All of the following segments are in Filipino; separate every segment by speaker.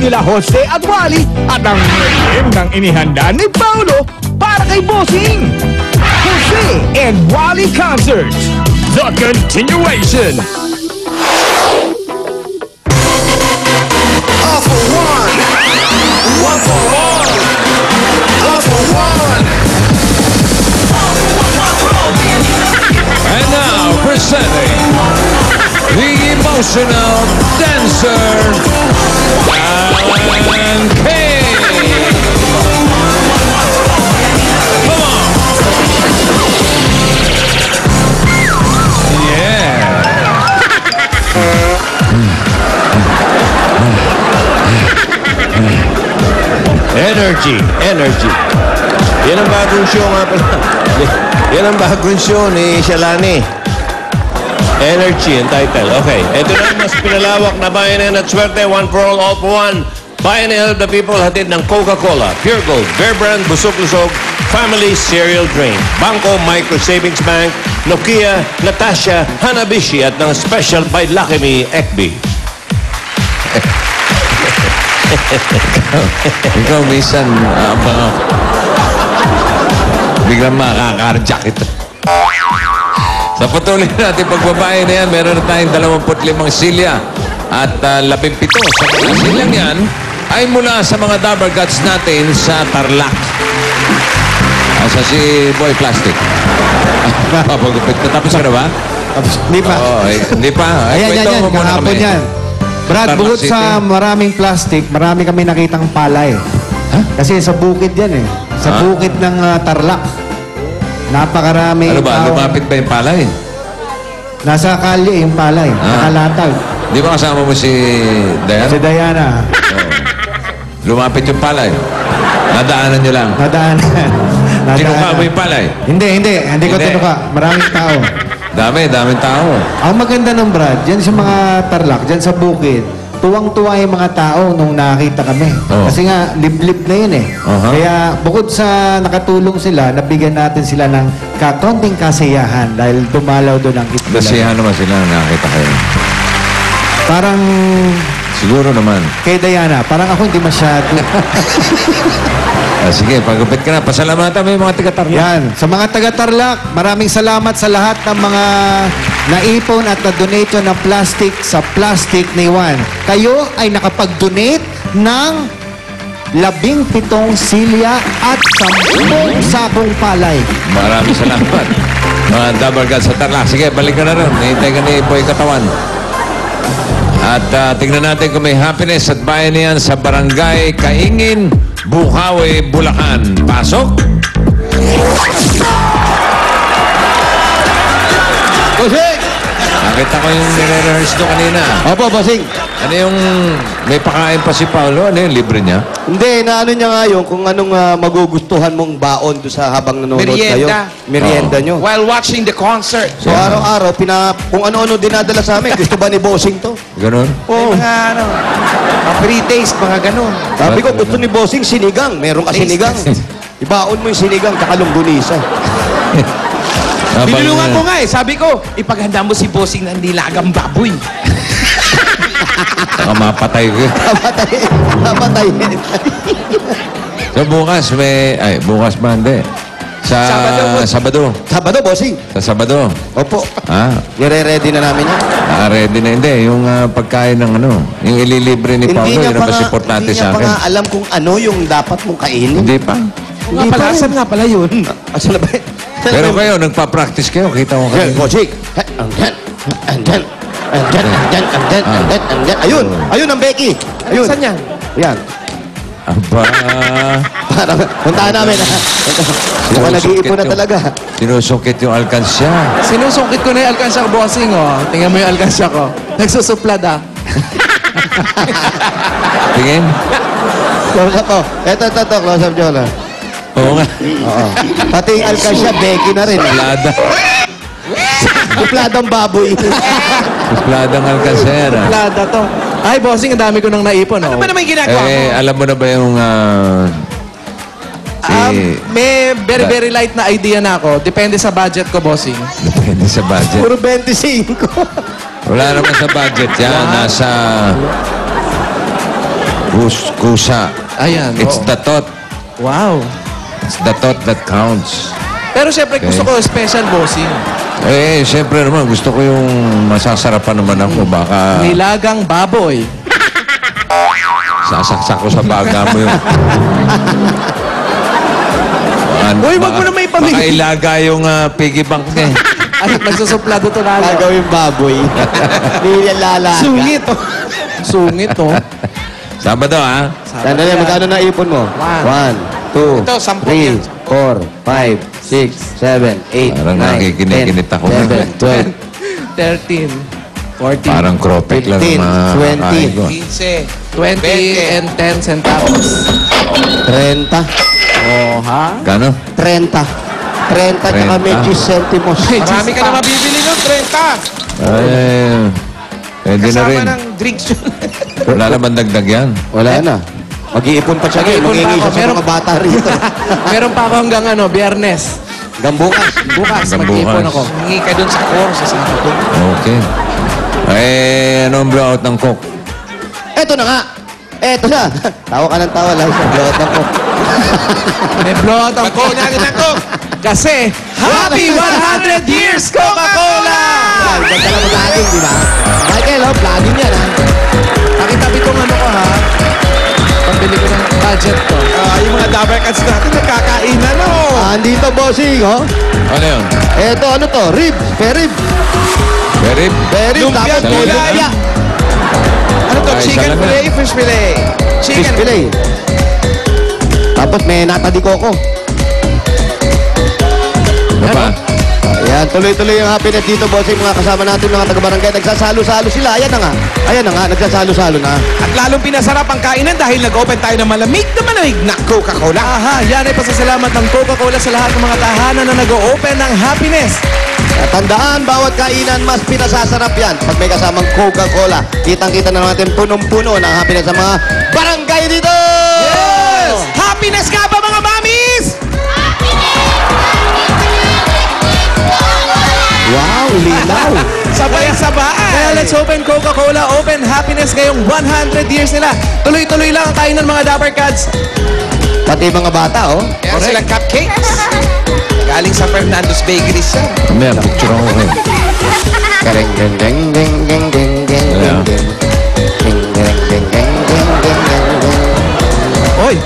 Speaker 1: nila Jose at Wally at ang meriendang inihanda ni Paolo para kay Bossing. Jose and Wally Concerts, the continuation.
Speaker 2: All for one, one for all, all for one.
Speaker 3: And now presenting the emotional dancer, Alan King. Come on. Yeah.
Speaker 4: Energy, energy. Yan ang bagong show nga pala. Yan ang bagong show ni Shalani. Energy ang title. Okay. Ito na mas pinalawak na bayanan at swerte. One for all for one. Bayan Help the People hatid ng Coca-Cola, Pure Gold, Bear Brand, Busog-Lusog, Family Cereal Drink, Bangko Micro Savings Bank, Nokia, Natasha, Hanabishi at ng Special by Lucky Me, Ekbi.
Speaker 3: Ikaw minsan, biglang makaka-carjack ito. Sa patuloy natin pagbabae na yan, meron na tayong 25 silya at 17 sa mga silyang yan ay mula sa mga Dabber Gods natin sa Tarlac. Asa si Boy Plastic? Papagupit na. Tapos ka na ba?
Speaker 5: Hindi pa.
Speaker 3: Oo, hindi pa.
Speaker 5: Ayan, kahapon yan. Brad,
Speaker 3: Tarlac
Speaker 5: bukod
Speaker 3: City.
Speaker 5: sa maraming plastic, marami kami nakitang palay. Kasi sa bukid yan eh. Sa bukid ng Tarlac. Napakarami.
Speaker 3: Ano ba? Lumapit ba yung palay?
Speaker 5: Nasa kalye yung palay. Nakalatag.
Speaker 3: Di ba kasama mo si Diana?
Speaker 5: Si Diana.
Speaker 3: Lumapit yung palay. Nadaanan nyo lang.
Speaker 5: Nadaanan.
Speaker 3: Kinuha mo yung palay?
Speaker 5: Hindi ko tinuka. Maraming tao.
Speaker 3: Daming tao.
Speaker 5: Ang maganda ng Brad, dyan sa mga Tarlac, dyan sa bukid, tuwang-tuwa yung mga tao nung nakita kami.
Speaker 3: Oh.
Speaker 5: Kasi nga, liblib na yun eh. Kaya bukod sa nakatulong sila, nabigyan natin sila ng kakonting kasiyahan dahil dumalaw doon ang itbula.
Speaker 3: Nasiyahan naman sila nakita kayo.
Speaker 5: Parang
Speaker 3: Siguro naman.
Speaker 5: kay Diana, parang ako hindi masyado.
Speaker 3: Sige, pagupit ka na. Pasalamatan mo yung mga taga-Tarlac.
Speaker 5: Yan. Sa mga taga-Tarlac, maraming salamat sa lahat ng mga naipon at na-donate ng plastic sa Plastic ni Juan. Kayo ay nakapag-donate ng 17 silya at 10 sakong palay.
Speaker 3: Maraming salamat. Mga Dabber Gods sa Tarlac. Sige, balik ka na rin. Nahintay ka ni Boy Katawan. At tingnan natin kung may happiness at bayan niyan sa Barangay Kaingin, Bukawi, Bulacan. Pasok!
Speaker 5: Bossing!
Speaker 3: Nakita ko yung nire-rehearse doon kanina.
Speaker 5: Opo, Bossing.
Speaker 3: Ano yung may pakain pa si Paolo? Ano yung libre niya?
Speaker 4: Hindi, naano niya nga yun kung anong magugustuhan mong baon doon sa habang nanonood kayo.
Speaker 6: Merienda.
Speaker 4: Merienda nyo.
Speaker 6: While watching the concert.
Speaker 4: So araw-araw, kung ano-ano dinadala sa amin, gusto ba ni Bossing to?
Speaker 3: Ganon?
Speaker 4: Oo.
Speaker 6: Mga ano, free taste, mga ganun.
Speaker 4: Sabi ko, gusto ni Bossing sinigang. Meron ka sinigang. Ibaon mo yung sinigang, tsaka longganisa.
Speaker 6: Binulungan ko nga eh. Sabi ko, ipaghanda mo si Bossing ng nilagang baboy.
Speaker 3: Saka mapatay ko.
Speaker 4: Napatay.
Speaker 3: So bukas may... Ay, bukas ba? Hindi. Sa Sabado.
Speaker 4: Sabado, Bossing.
Speaker 3: Sa Sabado.
Speaker 4: Opo.
Speaker 3: Nire-ready
Speaker 4: na namin yan.
Speaker 3: Ready na. Hindi. Yung pagkain ng ano. Yung ililibre ni Paolo. Yun ang mas importante sa akin.
Speaker 4: Hindi niya pa nga alam kung ano yung dapat mong kainin.
Speaker 3: Hindi pa.
Speaker 4: Hindi pa.
Speaker 6: Asan nga pala yun?
Speaker 4: Asan na ba?
Speaker 3: Pero kayo, nagpa-practice kayo. Kita ko kayo.
Speaker 4: Bossing. Andyan. Ayun ang Becky. Ayun.
Speaker 6: Saan yan?
Speaker 4: Yan.
Speaker 3: Aba.
Speaker 4: Parang, puntahan namin. Mukhang nag-iipon na talaga.
Speaker 3: Sinusungkit yung alkansya.
Speaker 6: Sinusungkit ko na yung alkansya ko, Bossing, oh. Tingnan mo yung alkansya ko. Nagsusuplad, ah.
Speaker 3: Tingin?
Speaker 4: Close up, oh. Ito, close up, Jola.
Speaker 3: Oo nga.
Speaker 4: Oo. Pati yung alkansya, Becky na rin.
Speaker 3: Suplada.
Speaker 4: Supladang baboy.
Speaker 3: Supladang alkansera.
Speaker 6: Suplada to. Ay, Bossing, ang dami ko nang naipon, oh. Ano ba naman yung ginagawa mo?
Speaker 3: Alam mo na ba yung...
Speaker 6: May very light na idea na ako. Depende sa budget ko, Bossing.
Speaker 3: Depende sa budget.
Speaker 4: Puro 25.
Speaker 3: Wala naman sa budget yan. Nasa... Kusa.
Speaker 6: Ayan.
Speaker 3: It's
Speaker 6: oo.
Speaker 3: the thought.
Speaker 6: Wow.
Speaker 3: It's the thought that counts.
Speaker 6: Pero syempre
Speaker 3: Okay.
Speaker 6: gusto ko special bossing.
Speaker 3: Eh, siyempre naman, gusto ko yung masasarapan naman ako. Baka
Speaker 6: Nilagang baboy.
Speaker 3: sasaksak ko sa baga mo yung...
Speaker 6: Uy, wag mo na may pamilya.
Speaker 3: Baka ilaga yung piggy bank niya.
Speaker 6: Ay, nagsusuplado to lalo.
Speaker 5: Gagawin baboy. Hindi yan lalaga.
Speaker 6: Sungit, oh. Sungit, oh.
Speaker 3: Sabado, ha?
Speaker 5: Sandali, magkano na ipon mo? 1, 2,
Speaker 6: Ito, 10 yan.
Speaker 5: 3, 4, 5, 6, 7, 8,
Speaker 3: Parang
Speaker 5: 9,
Speaker 3: nakikinig-init
Speaker 5: 10,
Speaker 3: ako.
Speaker 5: 11,
Speaker 6: 13, 14,
Speaker 3: Parang cropek lang
Speaker 5: 15,
Speaker 3: ang mga
Speaker 5: 20.
Speaker 3: kakain ko.
Speaker 6: 20 and 10 centavos.
Speaker 5: 30.
Speaker 6: Oh, ha?
Speaker 3: Gano?
Speaker 5: 30. 30 tsaka
Speaker 3: 30.
Speaker 5: may 10 centimos.
Speaker 6: Marami ka na mabibili ng 30.
Speaker 3: Ay, pwede na rin.
Speaker 6: Kasama ng drinks yun.
Speaker 3: Wala naman dagdag yan.
Speaker 5: Wala na. Mag-iipon pa siya.
Speaker 6: Mag-iipon pa
Speaker 5: Mag-iingay
Speaker 6: ako.
Speaker 5: siya sa mga bata rito.
Speaker 6: Meron pa ako hanggang Biyernes.
Speaker 5: Hanggang bukas.
Speaker 6: Bukas,
Speaker 3: Hanggang
Speaker 6: mag-iipon
Speaker 3: bukas.
Speaker 6: ako. Hingi ka dun sa core, sa Sabado.
Speaker 3: Okay. Eh, ano ang blowout ng coke?
Speaker 5: Eto na nga. Eto na. Tawa ka ng tawa lang sa blowout ng coke.
Speaker 6: May blowout ang Coke. Kasi, Happy 100 Years Coca-Cola!
Speaker 5: Ganda lang vlogging, di ba? Michael, oh, vlogging yan, ha?
Speaker 6: Nakitabi tong ano ko, ha? Pambili ko ng budget ko.
Speaker 2: Yung mga dabber cats natin nagkakainan, oh.
Speaker 5: Andito, bossing, oh.
Speaker 3: Ano yun?
Speaker 5: Eto, ano to? Rib. Perib.
Speaker 3: Perib?
Speaker 5: Perib.
Speaker 2: Lumpia,
Speaker 5: Tapos
Speaker 3: gulay.
Speaker 5: tilapia.
Speaker 2: Ano to?
Speaker 3: Ay,
Speaker 2: Chicken
Speaker 3: salamat.
Speaker 2: fillet, fish fillet.
Speaker 5: Fish
Speaker 2: Chicken.
Speaker 5: fillet. Tapos may nata di coco.
Speaker 3: Ano pa?
Speaker 5: Ayan, tuloy-tuloy yung happiness dito, bossing. Mga kasama natin, mga taga-barangay. Nagsasalo-salo sila. Ayan na nga. Ayan na nga, nagsasalo-salo na.
Speaker 2: At lalong pinasarap ang kainan dahil nag-open tayo ng malamig na Coca-Cola.
Speaker 6: Aha, yan ay pasasalamat ng Coca-Cola sa lahat ng mga tahanan na nag-o-open ng happiness.
Speaker 5: At tandaan, bawat kainan mas pinasasarap yan pag may kasamang Coca-Cola. Kitang-kita na natin punong-puno ng happiness sa mga barangay dito!
Speaker 2: Yes! Happiness nga ba mga mamis?
Speaker 5: Wow, linaw!
Speaker 2: Sabay-sabay.
Speaker 6: Kaya let's open Coca-Cola, open happiness ngayong 100 years nila. Tuloy-tuloy lang ang kain ng mga Dapper Cats.
Speaker 5: Pati mga bata, oh.
Speaker 2: Meron silang cupcakes. Galing sa Fernando's Bakeries yan.
Speaker 3: Mamaya, picture ako kayo.
Speaker 5: Gareng, geng, geng, geng, geng, geng, geng,
Speaker 3: Yeah.
Speaker 5: geng, geng. Geng, geng, geng, geng, geng, geng, geng, geng.
Speaker 6: Oy,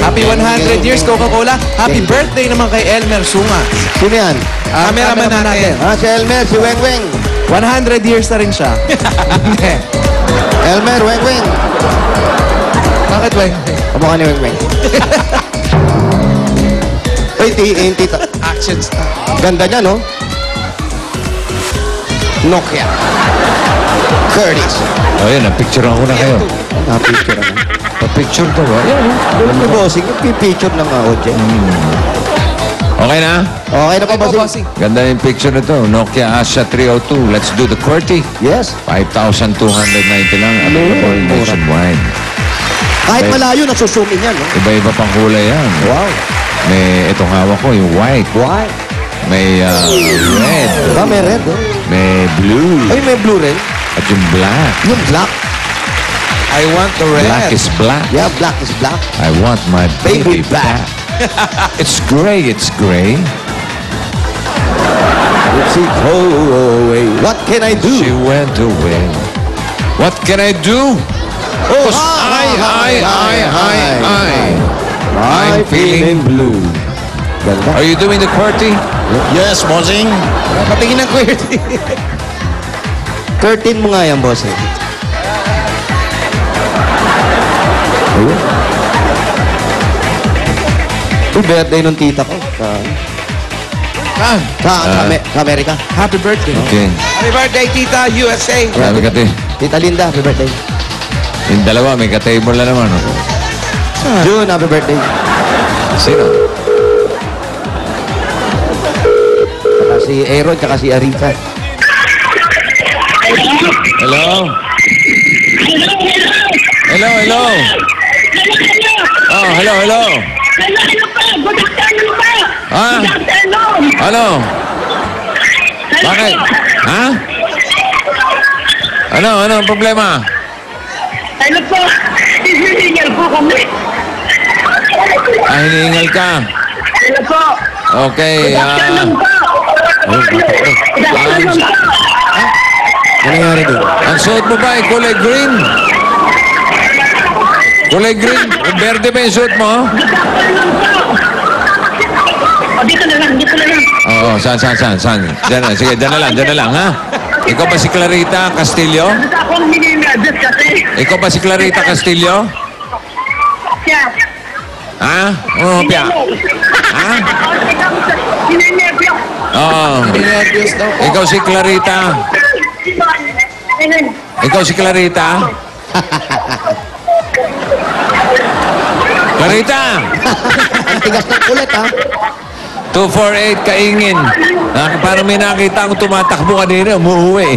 Speaker 6: happy 100 years Coca-Cola. Happy birthday naman kay Elmer Sunga.
Speaker 5: Sino yan?
Speaker 6: Ang
Speaker 2: Cameraman natin.
Speaker 5: Ah, si Elmer, si Weng Weng.
Speaker 6: 100 years na rin siya.
Speaker 5: Elmer, Weng Weng.
Speaker 6: Bakit, Weng?
Speaker 5: Kamukha ni Weng Weng. Uy, tita.
Speaker 2: Action star.
Speaker 5: Ganda niya, no? Nokia. Curtis.
Speaker 3: O yun, picture ako na kayo.
Speaker 5: Na-picture na.
Speaker 3: Pa-picture ka ba? Yan.
Speaker 5: Doon ko, bossing. Yung-picture ng audio.
Speaker 3: Okay na?
Speaker 5: Okay na pa, bossing?
Speaker 6: Bossing.
Speaker 3: Ganda yung picture nito. Nokia Asha 302. Let's do the QWERTY.
Speaker 5: Yes.
Speaker 3: 5,290 lang. Available
Speaker 5: Mura.
Speaker 3: nationwide.
Speaker 5: Kahit
Speaker 3: Okay.
Speaker 5: malayo, nasusumin yan, no?
Speaker 3: Iba-iba pang kulay yan.
Speaker 5: Wow.
Speaker 3: May itong hawak ko, yung white.
Speaker 5: Why?
Speaker 3: May red.
Speaker 5: Ba, may red, oh.
Speaker 3: May blue.
Speaker 5: Ay, may blue rin.
Speaker 3: At yung black.
Speaker 5: Yung black.
Speaker 2: I want the red.
Speaker 3: Black is black.
Speaker 5: Yeah, black is black.
Speaker 3: I want my
Speaker 5: Baby
Speaker 3: baby
Speaker 5: black.
Speaker 3: back. It's gray, it's gray.
Speaker 5: She go away. What can I do?
Speaker 3: She went away. What can I do?
Speaker 5: Oh,
Speaker 3: I'm feeling
Speaker 5: blue. Ganda.
Speaker 3: Are you doing the QWERTY?
Speaker 4: Yes, bossing.
Speaker 2: Patingin ng QWERTY.
Speaker 5: Curtain mo nga yan, boss. Eh. Ayun. Yung birthday nung tita ko. Sa Amerika.
Speaker 6: Happy birthday.
Speaker 3: Okay.
Speaker 2: Happy birthday, Tita, USA.
Speaker 3: Sabi ka,
Speaker 5: Tita Linda, happy birthday.
Speaker 3: yung dalawa, may ka-table na naman. Oh.
Speaker 5: June, happy birthday.
Speaker 3: Sino?
Speaker 5: Saka si Aaron, saka si Arita.
Speaker 3: Hello? Hello, hello. Oh, hello, hello.
Speaker 7: Good afternoon po!
Speaker 3: Ah?
Speaker 7: Good afternoon!
Speaker 3: Ano? Bakit? Ha? Ano ang problema?
Speaker 7: Ano po?
Speaker 3: hinihingal ka.
Speaker 7: Hello po.
Speaker 3: Okay,
Speaker 7: Good afternoon po. Good afternoon po.
Speaker 5: Ano nangyari doon?
Speaker 3: ang suot mo ba ay kulay green? Kulay green? Berde ba yung suot mo?
Speaker 7: Good afternoon po. O, dito na lang, dito na lang.
Speaker 3: Oo, saan? Diyan na, sige, diyan na lang, ha? Ikaw ba si Clarita Castillo?
Speaker 7: Dito akong mininervous kasi.
Speaker 3: Ikaw ba si Clarita Castillo?
Speaker 7: Siya.
Speaker 3: Ha? Oo, Pia. Ha?
Speaker 7: Mininervous.
Speaker 3: Oo.
Speaker 6: Nervous daw po.
Speaker 3: Ikaw si Clarita.
Speaker 7: Ayun.
Speaker 3: Ikaw si Clarita. Clarita!
Speaker 5: Ang tigas ng kulit, ha?
Speaker 3: 248 kaingin. Parang may nakita akong tumatakbo kanina, umuwi.